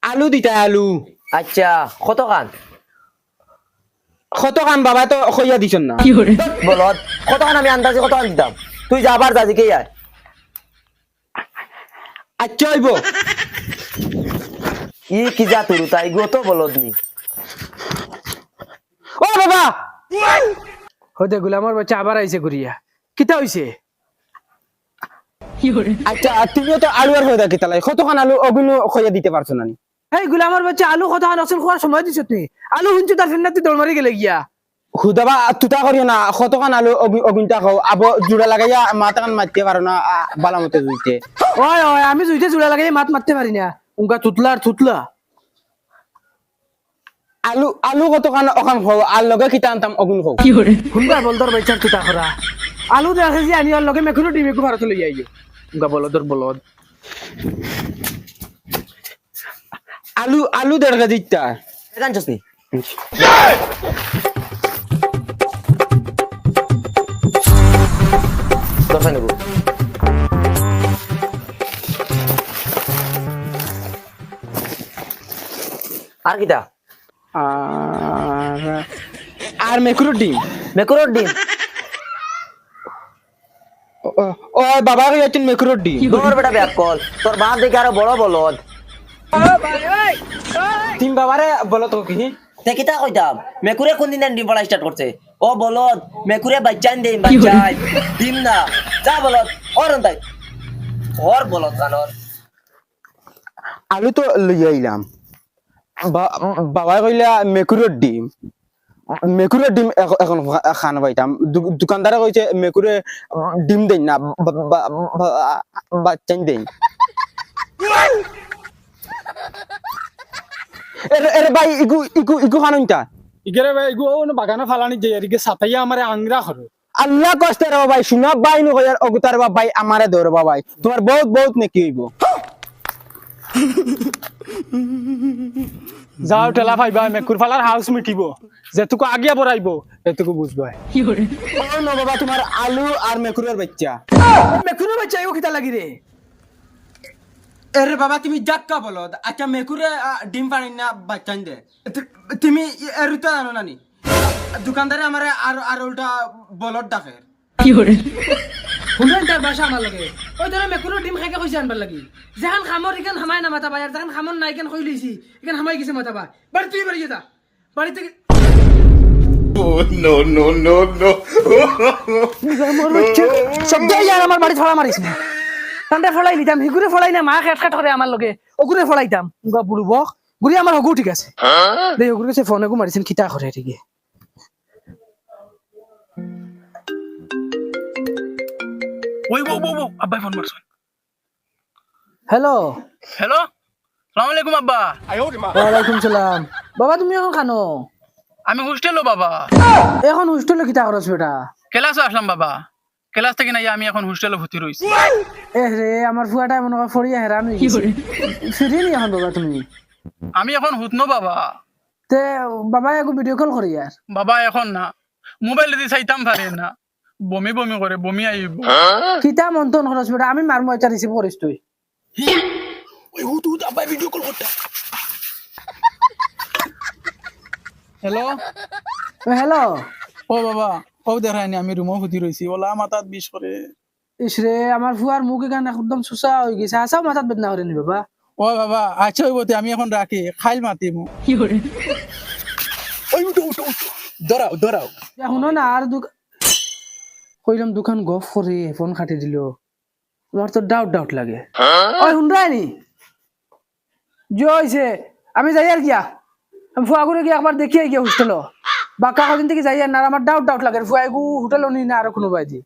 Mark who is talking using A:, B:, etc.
A: আলু দিতা আলু
B: আচ্ছা
A: কত খান বাবা তো কইয়া দিছন না
B: বলত কতক্ষণ আমি আন্দাজে কতক্ষণ দিতাম তুই যাবার যা দিকে আয়
A: আচ্ছা হইব
B: কি যা তুরু তাই গো তো বলদ নি
A: ও বাবা
C: হতে গুলামর বাচ্চা আবার আইছে ঘুরিয়া কিতা হইছে
A: আচ্ছা তুমিও তো আলু আর হয়ে থাকি তালাই কতখান আলু অগুলো কইয়া দিতে পারছো না নি?
C: এই গুলামর বাচ্চা আলু কত আনছেন খোয়ার সময় দিছ তুই আলু হুনছো তার ফেন্নাতি দৌড় মারি গেলে গিয়া
A: হুদাবা তুতা করিও না কতখান আলু অগুনটা খাও আবো জুড়া লাগাইয়া মাথাখান মারতে পারো না বালা মতো জুইতে
C: ওই ওই আমি জুইতে জুড়া লাগাই মাত মারতে পারি না উনকা তুতলা
A: আলু আলু কতখান অখান খাও আর লগে কিতা আনতাম অগুন খাও
C: শুনবা বলদর বাচ্চার তুতা করা আলু দেখে যে আনি আর লগে মেখুনো ডিম একু ভারত লই আইও উনকা বলদর বলদ
A: আলু আলু দেড় কেজি দিতা
B: জানছস নি দর্শন নেব আর কিটা
A: আর মেকুরুর ডিম
B: মেকুরোর ডিম
A: ও বাবা কইয়াছেন মেকুরুর ডিম
B: তোর বেটা ব্যাক কল তোর বাপ দেখে আরো বড় বলদ
A: তিন বাবারে বলো তো কি
B: তে কিতা কইতাম মেকুরে কোন দিন ডিম পড়া স্টার্ট করছে ও বলদ মেকুরে বাচ্চান দেই বাচ্চাই ডিম না যা বলদ ওর তাই ওর বলদ কানর
A: আলু তো লইয়া আইলাম বাবা কইলা মেকুরুর ডিম এখন খানা পাইতাম দোকানদারে কইছে মেকুরে ডিম দেন না বাচ্চান দেন এরে ভাই ইগু খানুনটা
D: ইগরে ভাই গো ও বাগানে ফালানি যে এদিকে সাতাইয়া আমারে আংরা করো
A: আল্লাহ কষ্ট রে ভাই শুনা ভাই নো কইয়ার অগুতার ভাই আমারে দৌড় ভাই তোমার বহুত বহুত নেকি হইব
D: যাও ঠেলা ফাইবা মেকুর ফালার হাউস মিটিব যেটুকু আগিয়া বড়াইব এটুকু বুঝবা
A: ও ন বাবা তোমার আলু আর মেকুরের বাচ্চা
C: মেখুনো বাচ্চা এও কিতা লাগি রে
A: এরে বাবা তুমি জাক্কা বলো আচ্ছা মেকুরে ডিম পানি না বাচ্চান দে তুমি এরুতা জানো নানি দোকানদারে আমারে আর উল্টা বলদ ডাকে
C: শুনেন তার বাসা আমার লাগে ওই ধরে মেকুনো ডিম খাইকে কইছে আনবার লাগি যেখান খামর ইখান হামাই না মাতাবা আর যেখান খামর নাই কেন কই লইছি ইখান হামাই গেছে মাতাবা বাড়ি তুই বাড়ি যা বাড়ি থেকে শব্দ ইয়ার আমার বাড়ি ফলা মারিস না তান্ডে ফলাই নিতাম হিগুরে ফলাই না মা খেট খেট করে আমার লগে ওগুরে ফলাইতাম উগা বুড়ুব গুড়ি আমার হগু ঠিক আছে দেই ওগুরে কাছে ফোন এগু মারিছেন কিতা করে ঠিকই
D: ওই বউ আব্বাই ফোন মারছেন
C: হ্যালো
D: হ্যালো সালাম আলাইকুম আব্বা
C: ওয়ালাইকুম সালাম বাবা তুমি এখন খানো
D: আমি হোস্টেলও বাবা
C: এখন হোস্টেলে কিতা করছ বেটা
D: ক্লাসে আসলাম বাবা ক্লাস থেকে নাই আমি এখন হোস্টেলে ভর্তি রইছি
C: রে আমার ফুয়াটা মনে হয় ফড়িয়া হেরান হয়ে গেছে ফিরে নি এখন বাবা তুমি
D: আমি এখন হুতনো বাবা
C: তে বাবা একটু ভিডিও কল করি আর
D: বাবা এখন না মোবাইল দিয়ে চাইতাম পারে না বমি করে বমি আইব
C: কিতা মন্তন খরচ বেটা আমি মারমো এটা রিসিভ করিস তুই
D: ওই হুত আব্বাই ভিডিও কল করতে হ্যালো
C: হ্যালো
D: ও বাবা ও দেখায়নি আমি রুমও ভর্তি রইছি ওলা মাথাত বিষ করে
C: ইসরে আমার ফুয়ার মুখ এখানে একদম সুসা হয়ে গেছে আসাও মাথাত বেদনা করে নি বাবা
D: ও বাবা আচ্ছা হইবতে আমি এখন রাখি খাইল মাতিম ওই উঠো দৌড়াও
C: শুনো না আর কইলাম দোকান গফ করে ফোন খাটি দিল আমার তো ডাউট লাগে ওই শুনরাই নি জয়ছে আমি যাই আর গিয়া আমি ফুয়া করে গিয়ে একবার দেখিয়ে গিয়া হোস্টেল বাক্কা কদিন থেকে যাই আর না আমার ডাউট লাগে ফুয়া হোটেল নি না আর কোনো বাইদি